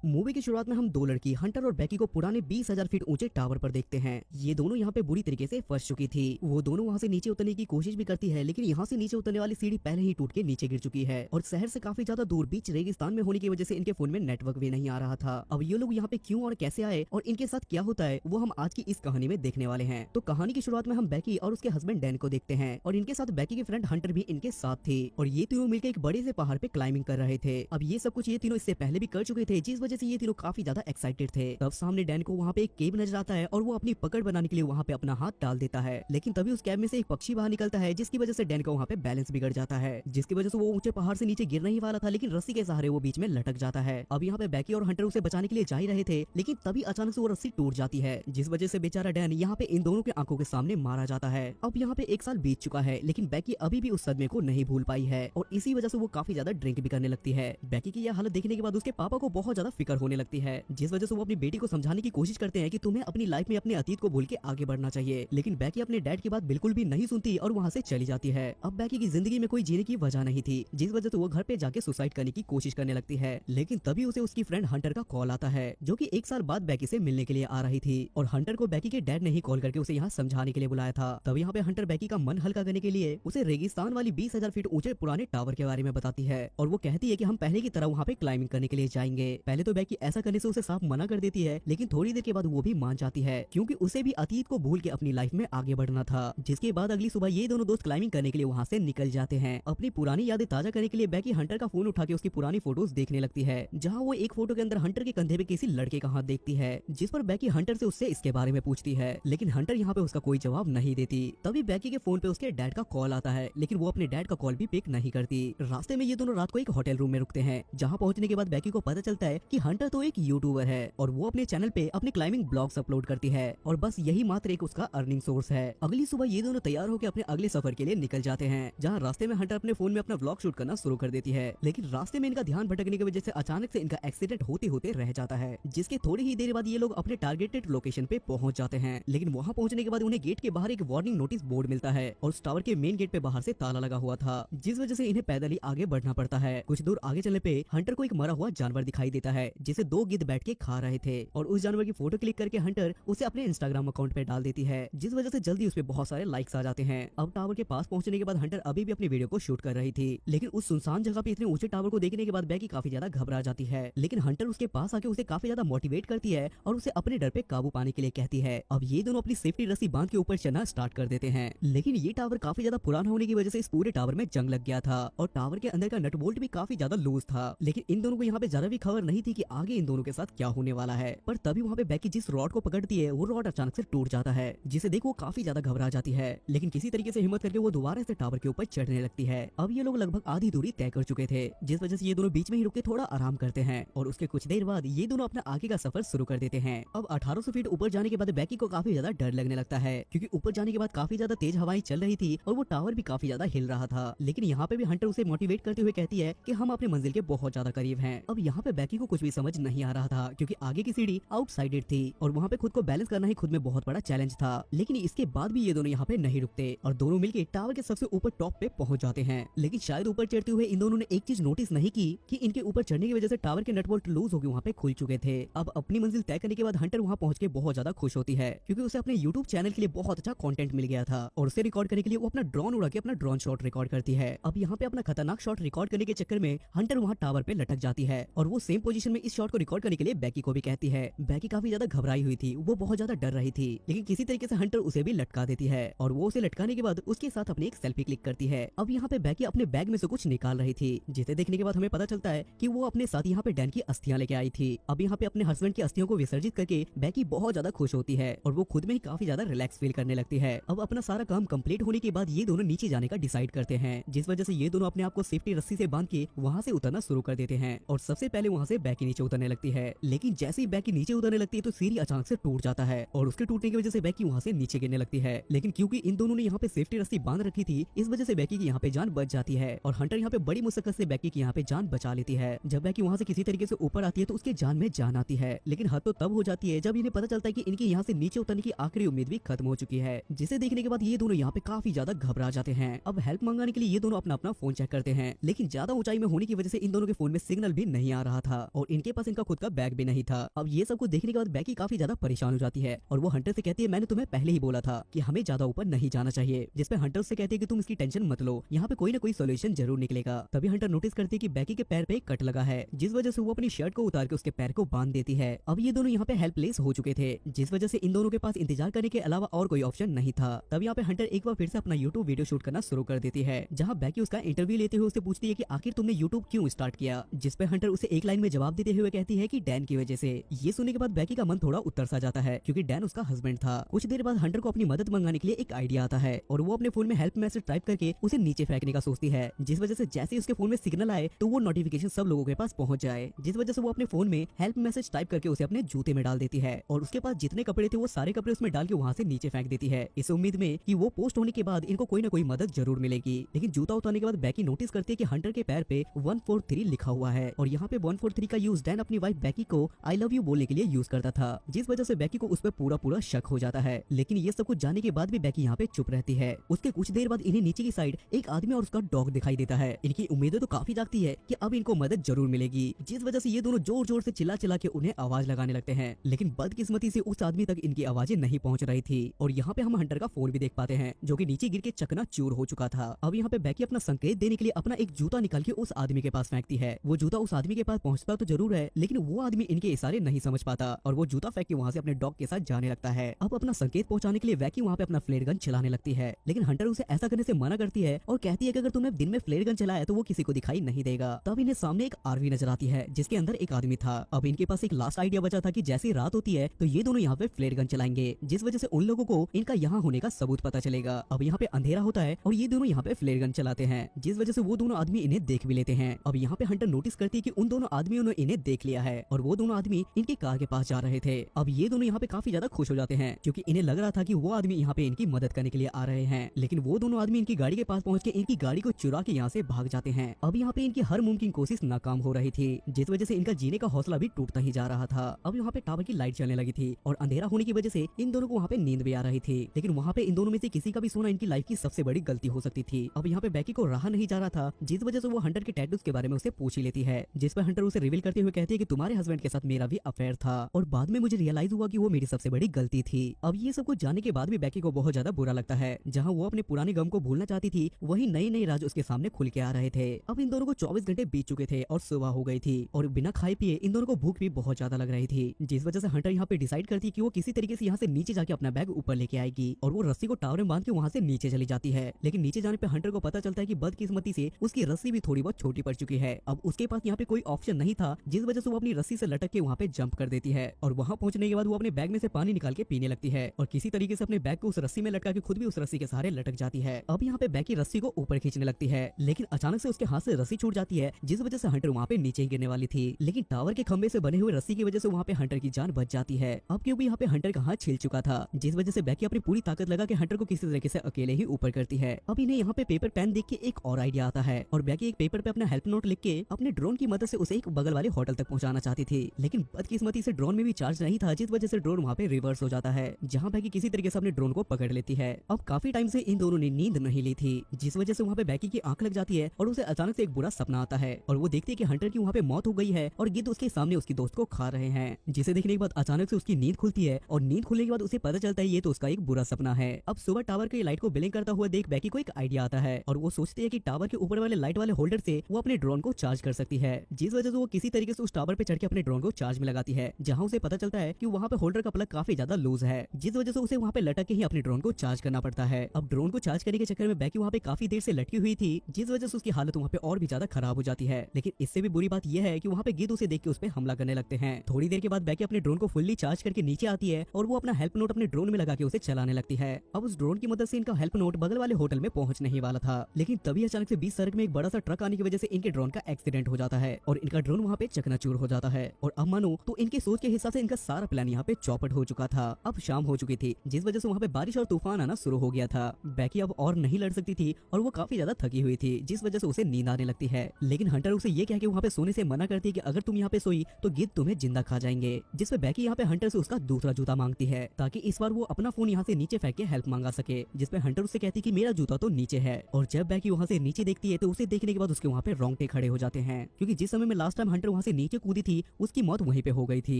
Movie की शुरुआत में हम दो लड़की हंटर और बैकी को पुराने 20,000 फीट ऊंचे टावर पर देखते हैं। ये दोनों यहाँ पे बुरी तरीके से फंस चुकी थी। वो दोनों वहाँ से नीचे उतरने की कोशिश भी करती है, लेकिन यहाँ से नीचे उतरने वाली सीढ़ी पहले ही टूट के नीचे गिर चुकी है और शहर से काफी ज्यादा दूर बीच रेगिस्तान में होने की वजह से इनके फोन में नेटवर्क भी नहीं आ रहा था। अब ये लोग यहाँ पे क्यों और कैसे आए और इनके साथ क्या होता है वो हम आज की इस कहानी में देखने वाले हैं। तो कहानी की शुरुआत में हम बैकी और उसके हस्बैंड डैन को देखते हैं और इनके साथ बैकी के फ्रेंड हंटर भी इनके साथ थी और ये तीनों मिलकर एक बड़े से पहाड़ पे क्लाइंबिंग कर रहे थे। अब ये सब कुछ ये तीनों इससे पहले भी कर चुके थे, जिस वजह से ये तीनों काफी ज्यादा एक्साइटेड थे। तब सामने डैन को वहाँ पे एक केव नजर आता है और वो अपनी पकड़ बनाने के लिए वहाँ पे अपना हाथ डाल देता है, लेकिन तभी उस केव में से एक पक्षी बाहर निकलता है, जिसकी वजह से डैन का वहाँ पे बैलेंस बिगड़ जाता है, जिसकी वजह से वो ऊंचे पहाड़ से नीचे गिरने ही वाला था, लेकिन रस्सी के सहारे वो बीच में लटक जाता है। अब यहाँ पे बैकी और हंटर उसे बचाने के लिए जा ही रहे थे, लेकिन तभी अचानक से वो रस्सी टूट जाती है, जिस वजह से बेचारा डैन यहाँ पे इन दोनों के आंखों के सामने मारा जाता है। अब यहाँ पे 1 साल बीत चुका है, लेकिन बैकी अभी भी उस सदमे को नहीं भूल पाई है और इसी वजह से वो काफी ज्यादा ड्रिंक भी करने लगती है। बैकी की यह हालत देखने के बाद उसके पापा को बहुत ज्यादा फिक्र होने लगती है, जिस वजह से वो अपनी बेटी को समझाने की कोशिश करते हैं कि तुम्हें अपनी लाइफ में अपने अतीत को भूल के आगे बढ़ना चाहिए, लेकिन बैकी अपने डैड की बात बिल्कुल भी नहीं सुनती और वहाँ से चली जाती है। अब बैकी की जिंदगी में कोई जीने की वजह नहीं थी, जिस वजह से वो घर पे जाके सुसाइड करने की कोशिश करने लगती है, लेकिन तभी उसे उसकी फ्रेंड हंटर का कॉल आता है, जो कि 1 साल बाद बैकी से मिलने के लिए आ रही थी और हंटर को बैकी के डैड ने ही कॉल करके उसे यहाँ समझाने के लिए बुलाया था। तब यहाँ पे हंटर बैकी का मन हल्का करने के लिए उसे रेगिस्तान वाली 20,000 फीट ऊंचे पुराने टावर के बारे में बताती है और वो कहती है कि हम पहले की तरह वहाँ पे क्लाइंबिंग करने के लिए जाएंगे। पहले तो बैकी ऐसा करने से उसे साफ मना कर देती है, लेकिन थोड़ी देर के बाद वो भी मान जाती है, क्योंकि उसे भी अतीत को भूल के अपनी लाइफ में आगे बढ़ना था। जिसके बाद अगली सुबह ये दोनों दोस्त क्लाइंबिंग करने के लिए वहाँ से निकल जाते हैं। अपनी पुरानी यादें ताजा करने के लिए बैकी हंटर का फोन उठा के उसकी पुरानी फोटोज देखने लगती है, जहाँ वो एक फोटो के अंदर हंटर के कंधे पे किसी लड़के का हाथ देखती है, जिस पर बैकी हंटर से उससे इसके बारे में पूछती है, लेकिन हंटर यहाँ पे उसका कोई जवाब नहीं देती। तभी बैकी के फोन पे उसके डैड का कॉल आता है, लेकिन वो अपने डैड का कॉल भी पिक नहीं करती। रास्ते में ये दोनों रात को एक होटल रूम में रुकते हैं, जहाँ पहुंचने के बाद बैकी को पता चलता है कि हंटर तो एक यूट्यूबर है और वो अपने चैनल पे अपने क्लाइंबिंग ब्लॉग्स अपलोड करती है और बस यही मात्र एक उसका अर्निंग सोर्स है। अगली सुबह ये दोनों तैयार होकर अपने अगले सफर के लिए निकल जाते हैं, जहाँ रास्ते में हंटर अपने फोन में अपना व्लॉग शूट करना शुरू कर देती है, लेकिन रास्ते में इनका ध्यान भटकने की वजह से अचानक से इनका एक्सीडेंट होते होते रह जाता है, जिसके थोड़ी ही देर बाद ये लोग अपने टारगेटेड लोकेशन पे पहुंच जाते हैं। लेकिन वहाँ पहुंचने के बाद उन्हें गेट के बाहर एक वार्निंग नोटिस बोर्ड मिलता है और उस टावर के मेन गेट पे बाहर से ताला लगा हुआ था, जिस वजह से इन्हें पैदल ही आगे बढ़ना पड़ता है। कुछ दूर आगे चलने पे हंटर को एक मरा हुआ जानवर दिखाई देता है, जिसे 2 गिद्ध बैठ के खा रहे थे और उस जानवर की फोटो क्लिक करके हंटर उसे अपने इंस्टाग्राम अकाउंट पे डाल देती है, जिस वजह से जल्दी उस पे बहुत सारे लाइक्स आ जाते हैं। अब टावर के पास पहुंचने के बाद हंटर अभी भी अपनी वीडियो को शूट कर रही थी, लेकिन उस सुनसान जगह पे इतने ऊंचे टावर को देखने के बाद बैकी काफी ज्यादा घबरा जाती है, लेकिन हंटर उसके पास आके उसे काफी ज्यादा मोटिवेट करती है और उसे अपने डर पे काबू पाने के लिए कहती है। अब ये दोनों अपनी सेफ्टी रस्सी बांध के ऊपर चढ़ना स्टार्ट कर देते हैं, लेकिन ये टावर काफी ज्यादा पुराना होने की वजह से इस पूरे टावर में जंग लग गया था और टावर के अंदर का नट बोल्ट भी काफी ज्यादा लूज था, लेकिन इन दोनों को यहाँ पे जरा भी खबर नहीं थी कि आगे इन दोनों के साथ क्या होने वाला है। पर तभी वहाँ पे बैकी जिस रॉड को पकड़ती है वो रॉड अचानक से टूट जाता है, जिसे देख वो काफी ज्यादा घबरा जाती है, लेकिन किसी तरीके से हिम्मत करके वो दोबारा से टावर के ऊपर चढ़ने लगती है। अब ये लोग लगभग आधी दूरी तय कर चुके थे, जिस वजह से ये दोनों बीच में ही रुक के थोड़ा आराम करते हैं और उसके कुछ देर बाद ये दोनों अपना आगे का सफर शुरू कर देते हैं। अब 1800 फीट ऊपर जाने के बाद बैकी को काफी ज्यादा डर लगने लगता है, क्योंकि ऊपर जाने के बाद काफी ज्यादा तेज हवाएं चल रही थी और वो टावर भी काफी ज्यादा हिल रहा था, लेकिन यहाँ पे भी हंटर उसे मोटिवेट करते हुए कहती है कि हम अपने मंजिल के बहुत ज्यादा करीब हैं। अब यहाँ पे बैकी को कुछ भी समझ नहीं आ रहा था, क्योंकि आगे की सीढ़ी आउटसाइडेड थी और वहाँ पे खुद को बैलेंस करना ही खुद में बहुत बड़ा चैलेंज था, लेकिन इसके बाद भी ये दोनों यहाँ पे नहीं रुकते और दोनों मिलकर टावर के सबसे ऊपर टॉप पे पहुंच जाते हैं। लेकिन शायद ऊपर चढ़ते हुए इन दोनों ने एक चीज नोटिस नहीं की कि इनके ऊपर चढ़ने की वजह से टावर के नट बोल्ट लूज होकर वहाँ पे खुल चुके थे। अब अपनी मंजिल तय करने के बाद हंटर वहाँ पहुंच के बहुत ज्यादा खुश होती है, क्योंकि उसे अपने यूट्यूब चैनल के लिए बहुत अच्छा कंटेंट मिल गया था और उसे रिकॉर्ड करने के लिए वो अपना ड्रोन उड़ा के अपना ड्रोन शॉट रिकॉर्ड करती है। अब यहाँ पे अपना खतरनाक शॉट रिकॉर्ड करने के चक्कर में हंटर वहाँ टावर पे लटक जाती है और वो सेम पोजीशन में इस शॉट को रिकॉर्ड करने के लिए बैकी को भी कहती है। बैकी काफी ज्यादा घबराई हुई थी, वो बहुत ज्यादा डर रही थी, लेकिन किसी तरीके से हंटर उसे भी लटका देती है और वो उसे लटकाने के बाद उसके साथ अपनी एक सेल्फी क्लिक करती है। अब यहाँ पे बैकी अपने बैग में से कुछ निकाल रही थी, जिसे देखने के बाद हमें पता चलता है कि वो अपने साथ यहाँ पे डैन की अस्थियां लेके आई थी। अब यहाँ पे अपने हस्बैंड की अस्थियों को विसर्जित करके बैकी बहुत ज्यादा खुश होती है और वो खुद में ही काफी ज्यादा रिलैक्स फील करने लगती है। अब अपना सारा काम कंप्लीट होने के बाद ये दोनों नीचे जाने का डिसाइड करते हैं, जिस वजह से ये दोनों अपने आप को सेफ्टी रस्सी से बांध के वहाँ से उतरना शुरू कर देते हैं और सबसे पहले वहाँ से बैकी नीचे उतरने लगती है, लेकिन जैसे ही बैकी नीचे उतरने लगती है तो सीढ़ी अचानक से टूट जाता है और उसके टूटने की वजह से बैकी वहाँ से नीचे गिरने लगती है, लेकिन क्योंकि इन दोनों ने यहाँ पे सेफ्टी रस्सी बांध रखी थी इस वजह से बैकी की यहाँ पे जान बच जाती है और हंटर यहाँ पे बड़ी मुश्किल से बैकी की यहाँ पे जान बचा लेती है। जब बैकी वहाँ से किसी तरीके से ऊपर आती है तो उसके जान में जान आती है, लेकिन हद तो तब हो जाती है जब इन्हें पता चलता है कि इनकी यहाँ से नीचे उतरने की आखिरी उम्मीद भी खत्म हो चुकी है, जिसे देखने के बाद ये दोनों यहाँ पे काफी ज्यादा घबरा जाते हैं। अब हेल्प मंगाने के लिए ये दोनों अपना अपना फोन चेक करते हैं, लेकिन ज्यादा ऊंचाई में होने की वजह से इन दोनों के फोन में सिग्नल भी नहीं आ रहा था और इनके पास इनका खुद का बैग भी नहीं था। अब ये सब कुछ देखने के बाद बैकी काफी ज्यादा परेशान हो जाती है और वो हंटर से कहती है मैंने तुम्हें पहले ही बोला था कि हमें ज्यादा ऊपर नहीं जाना चाहिए। जिसपे हंटर से कहती है कि तुम इसकी टेंशन मत लो, यहाँ पे कोई ना कोई सोल्यूशन जरूर निकलेगा। तभी हंटर नोटिस करती है कि बैकी के पैर पे एक कट लगा है, जिस वजह से वो अपनी शर्ट को उतार के उसके पैर को बांध देती है। अब ये दोनों यहाँ पे हेल्पलेस हो चुके थे, जिस वजह से इन दोनों के पास इंतजार करने के अलावा और कोई ऑप्शन नहीं था। तब यहाँ पे हंटर एक बार फिर से अपना यूट्यूब वीडियो शूट करना शुरू कर देती है, जहाँ बैकी उसका इंटरव्यू लेते हुए उससे पूछती है कि आखिर तुमने यूट्यूब क्यों स्टार्ट किया। जिसपे हंटर उसे एक लाइन में जवाब देते हुए कहती है कि डैन की वजह से। ये सुनने के बाद बैकी का मन थोड़ा उतर सा जाता है, क्योंकि डैन उसका हस्बैंड था। कुछ देर बाद हंटर को अपनी मदद मंगाने के लिए एक आइडिया आता है और वो अपने फोन में हेल्प मैसेज टाइप करके उसे नीचे फेंकने का सोचती है, जिस वजह से जैसे ही उसके फोन में सिग्नल आए तो वो नोटिफिकेशन सब लोगों के पास पहुंच जाए। जिस वजह से वो अपने फोन में हेल्प मैसेज टाइप करके उसे अपने जूते में डाल देती है और उसके पास जितने कपड़े थे वो सारे कपड़े उसमें डाल के वहाँ से नीचे फेंक देती है, इस उम्मीद में कि वो पोस्ट होने के बाद इनको कोई ना कोई मदद जरूर मिलेगी। लेकिन जूता उतारने के बाद बैकी नोटिस करती है कि हंटर के पैर पे 143 लिखा हुआ है और यहाँ पे 143 का यूज डैन अपनी वाइफ बैकी को आई लव यू बोलने के लिए यूज करता था, जिस वजह से बैकी को उस पर पूरा शक हो जाता है। लेकिन ये सब कुछ जाने के बाद भी बैकी यहाँ पे चुप रहती है। उसके कुछ देर बाद इन्हें नीचे की साइड एक आदमी और उसका डॉग दिखाई देता है। इनकी उम्मीदें तो काफी जागती है कि अब इनको मदद जरूर मिलेगी, जिस वजह से ये दोनों जोर जोर से चिल्ला चिल्ला के उन्हें आवाज लगाने लगते हैं। लेकिन बदकिस्मती से उस आदमी तक इनकी आवाजें नहीं पहुंच रही थी और यहाँ पे हम हंटर का फोन भी देख पाते हैं, जो कि नीचे गिर के चकनाचूर हो चुका था। अब यहाँ पे बैकी अपना संकेत देने के लिए अपना एक जूता निकाल के उस आदमी के पास फेंकती है। वो जूता उस आदमी के पास पहुंचता तो जरूर है, लेकिन वो आदमी इनके इशारे नहीं समझ पाता और वो जूता फेंक के वहाँ से अपने डॉग के साथ जाने लगता है। अब अपना संकेत पहुंचाने के लिए बैकी वहाँ पे अपना फ्लेयर गन चलाने लगती है, लेकिन हंटर उसे ऐसा करने से मना करती है और कहती है कि अगर तुमने दिन में फ्लेयर गन चलाया तो वो किसी को दिखाई नहीं देगा। तब इन्हें सामने एक आरवी नजर आती है, जिसके अंदर एक आदमी था। अब इनके पास एक लास्ट आइडिया बचा था कि जैसी रात होती है तो ये दोनों यहाँ पे फ्लेयर गन चलाएंगे, जिस वजह से उन लोगों को इनका यहाँ होने का सबूत पता चलेगा। अब यहाँ पे अंधेरा होता है और ये दोनों यहाँ पे फ्लेयर गन चलाते हैं, जिस वजह से वो दोनों आदमी इन्हें देख भी लेते हैं। अब यहाँ पे हंटर नोटिस करती है कि उन दोनों आदमियों ने इन्हें देख लिया है और वो दोनों आदमी इनकी कार के पास जा रहे थे। अब ये दोनों यहाँ पे काफी ज्यादा खुश हो जाते हैं, क्योंकि इन्हें लग रहा था कि वो आदमी यहाँ पे इनकी मदद करने के लिए आ रहे हैं। लेकिन वो दोनों आदमी इनकी गाड़ी के पास पहुंच के इनकी गाड़ी को चुरा के यहाँ से भाग जाते हैं। अब यहाँ पे इनकी हर मुमकिन कोशिश नाकाम हो रही थी, जिस वजह से इनका जीने का हौसला भी टूटता ही जा रहा था। अब यहाँ पे टावर की लाइट चलने लगी थी और अंधेरा होने की वजह से इन दोनों को वहाँ पे नींद भी आ रही थी, लेकिन वहाँ पे इन दोनों में से किसी का भी सोना इनकी लाइफ की सबसे बड़ी गलती हो सकती थी। अब यहाँ पे बैकी को रहा नहीं जा रहा था, जिस वजह से वो हंटर के टैटूज के बारे में उसे पूछ ही लेती है, जिस पर हंटर उसे रिवील करते हुए कहती है कि तुम्हारे हस्बैंड के साथ मेरा भी अफेयर था और बाद में मुझे रियलाइज हुआ कि वो मेरी सबसे बड़ी गलती थी। अब ये सब कुछ जानने के बाद भी बैकी को बहुत ज्यादा बुरा लगता है। जहाँ वो अपने पुराने गम को भूलना चाहती थी, वही नई नई राज उसके सामने खुल के आ रहे थे। अब इन दोनों को 24 घंटे बीत चुके थे और सुबह हो गई थी और बिना खाए पिए इन दोनों को भूख भी बहुत ज्यादा लग रही थी, जिस वजह से हंटर यहाँ पे डिसाइड करती है कि वो किसी तरीके से यहाँ से नीचे जाके अपना बैग ऊपर लेके आएगी और वो रस्सी को टावर में बांध के वहाँ से नीचे चली जाती है। लेकिन नीचे जाने पे हंटर को पता चलता है कि बदकिस्मती से उसकी रस्सी भी थोड़ी बहुत छोटी पड़ चुकी है। अब उसके पास यहाँ पे कोई ऑप्शन नहीं था, जिस वजह से वो अपनी रस्सी से लटक के वहाँ पे जंप कर देती है और वहाँ पहुंचने के बाद वो अपने बैग में से पानी निकाल के पीने लगती है और किसी तरीके से अपने बैग को उस रस्सी में लटका के खुद भी उस रस्सी के सहारे लटक जाती है। अब यहाँ पे बैग की रस्सी को ऊपर खींचने लगती है, लेकिन अचानक से उसके हाथ से रस्सी छूट जाती है, जिस वजह से हंटर वहाँ पे नीचे ही गिरने वाली थी। लेकिन टावर के खंबे से बने हुए रस्सी की वजह से वहाँ पे हंटर की जान बच जाती है। अब क्योंकि यहाँ पे हंटर का हाथ छिल चुका था, जिस वजह से बैकी अपनी पूरी ताकत लगा के हंटर को किसी तरीके से अकेले ही ऊपर करती है। अब इन्हें यहाँ पे पेपर पेन देख के एक और आइडिया आता है और बैकी एक पेपर पे अपना हेल्प नोट लिख के अपने ड्रोन की मदद से उसे एक बगल वाले होटल तक पहुंचाना चाहती थी, लेकिन बदकिस्मती से ड्रोन में भी चार्ज नहीं था, जिस वजह से ड्रोन वहाँ पे रिवर्स हो जाता है, जहाँ बैकी किसी तरीके से अपने ड्रोन को पकड़ लेती है। अब काफी टाइम से इन दोनों ने नींद नहीं ली थी, जिस वजह से वहाँ पे बैकी की आंख लग जाती है और उसे अचानक से एक बुरा सपना आता है और वो देखती है कि हंटर की वहाँ पे मौत हो गई है और गिद्ध उसके सामने उसकी दोस्त को खा रहे हैं, जिसे देखने के बाद अचानक से उसकी नींद खुलती है और नींद खुलने के बाद उसे पता चलता है ये तो उसका एक बुरा सपना है। अब सुबह टावर की लाइट को ब्लिंक करता हुआ देख बैकी को एक आइडिया आता है और वो सोचती है कि टावर के ऊपर वाले लाइट वाले होल्डर से वो अपने ड्रोन को चार्ज कर सकती है, जिस वजह से वो किसी तरीके से उस टावर पे चढ़ के अपने ड्रोन को चार्ज में लगाती है, जहाँ उसे पता चलता है कि वहाँ पे होल्डर का प्लग काफी ज्यादा लूज है, जिस वजह से उसे वहाँ पे लटक के ही अपने ड्रोन को चार्ज करना पड़ता है। अब ड्रोन को चार्ज करने के चक्कर में बैकी वहाँ पे काफी देर से लटकी हुई थी, जिस वजह से उसकी हालत वहाँ पे और भी ज्यादा खराब हो जाती है। लेकिन इससे भी बुरी बात यह है कि वहाँ पे गिद्ध उसे देख के उस पर हमला करने लगते हैं। थोड़ी देर के बाद बैकी अपने ड्रोन को फुल्ली चार्ज करके नीचे आती है और वो अपना हेल्प नोट अपने ड्रोन में लगा के उसे चलाने लगती है। अब उस ड्रोन की मदद से इनका हेल्प नोट बगल वाले होटल में पहुंचने ही वाला था, लेकिन तभी अचानक से बीच सड़क में एक बड़ा सा ट्रक आने की वजह से इनके ड्रोन का एक्सीडेंट हो जाता है और इनका ड्रोन वहाँ पे चकनाचूर हो जाता है। और अब मानो तो इनके सोच के हिसाब से इनका सारा प्लान यहाँ पे चौपट हो चुका था। अब शाम हो चुकी थी, जिस वजह से वहाँ पे बारिश और तूफान आना शुरू हो गया था। बैकी अब और नहीं लड़ सकती थी और वो काफी ज्यादा थकी हुई थी, जिस वजह से उसे नींद आने लगती है। लेकिन हंटर उसे ये कह के वहाँ पे सोने से मना करती है कि अगर तुम यहाँ पे सोई तो गिद्ध तुम्हें जिंदा खा जाएंगे, जिसपे बैकी यहाँ पे हंटर से उसका दूसरा जूता मांगती है ताकि इस बार वो अपना फोन यहाँ से नीचे फेंक के हेल्प मांगा सके, जिसपे हंटर उससे कहती कि मेरा जूता तो नीचे है। और जब बैकी वहाँ से नीचे देखती है तो उसे देखने के बाद उसके वहाँ पे रोंगटे खड़े हो जाते हैं, क्योंकि जिस समय में लास्ट टाइम हंटर वहाँ से नीचे कूदी थी उसकी मौत वहीं पे हो गई थी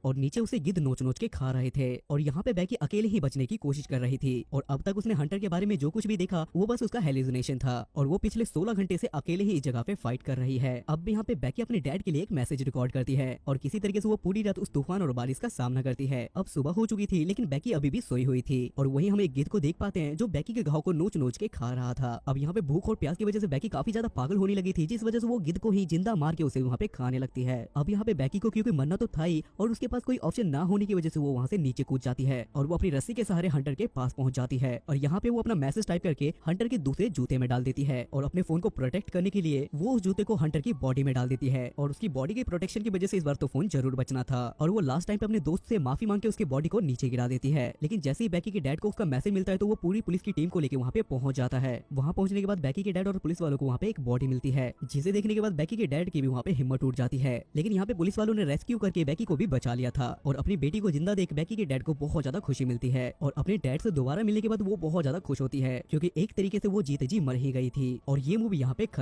और नीचे उसे गिद्ध नोच नोच के खा रहे थे। और यहाँ पे बैकी अकेले ही बचने की कोशिश कर रही थी और अब तक उसने हंटर के बारे में जो कुछ भी देखा वो बस उसका हेलुसिनेशन था और वो पिछले 16 घंटे से अकेले ही इस जगह पे फाइट कर रही है। अब यहाँ पे बैकी अपने डैड के लिए एक मैसेज रिकॉर्ड करती है और किसी तरीके से वो पूरी रात उस तूफान और बारिश का सामना करती है। अब सुबह हो चुकी थी लेकिन बैकी अभी भी सोई हुई थी और वहीं हम एक गिद्ध को देख पाते हैं जो बैकी के घाव को नोच नोच के खा रहा था। अब यहाँ पे भूख और प्यास की वजह से बैकी काफी ज्यादा पागल होने लगी थी जिस वजह से वो गिद्ध को ही जिंदा मार के उसे वहाँ पे खाने लगती है। अब यहाँ पे बैकी को क्योंकि मरना तो था ही और उसके पास कोई ऑप्शन ना होने की वजह से वो वहाँ से नीचे कूद जाती है और वो अपनी रस्सी के सहारे हंटर के पास पहुंच जाती है और यहाँ पे वो अपना मैसेज टाइप करके हंटर के दूसरे जूते में डाल देती है और अपने फोन को प्रोटेक्ट करने के लिए वो उस जूते को हंटर की बॉडी में डाल देती है और उसकी बॉडी के प्रोटेक्शन की वजह से इस बार तो फोन जरूर बचना था और वो लास्ट टाइम पे अपने दोस्त से माफी मांग के उसकी बॉडी को नीचे गिरा देती है। लेकिन जैसे ही बैकी के डैड को उसका मैसेज मिलता है तो वो पूरी पुलिस की टीम को लेकर वहाँ पे पहुंच जाता है। वहाँ पहुंचने के बाद बैकी के डैड और पुलिस वालों को वहाँ पे एक बॉडी मिलती है जिसे देखने के बाद बैकी के डैड की भी वहाँ पे हिम्मत टूट जाती है। लेकिन यहाँ पे पुलिस वालों ने रेस्क्यू करके बैकी को भी बचा लिया था और अपनी बेटी को जिंदा देख बैकी के डैड को बहुत ज्यादा खुशी मिलती है और अपने डैड से दोबारा मिलने के बाद वो बहुत ज्यादा खुश होती है क्योंकि एक तरीके से वो जीते जी मर ही गई थी। और ये मूवी यहाँ पे खत्म।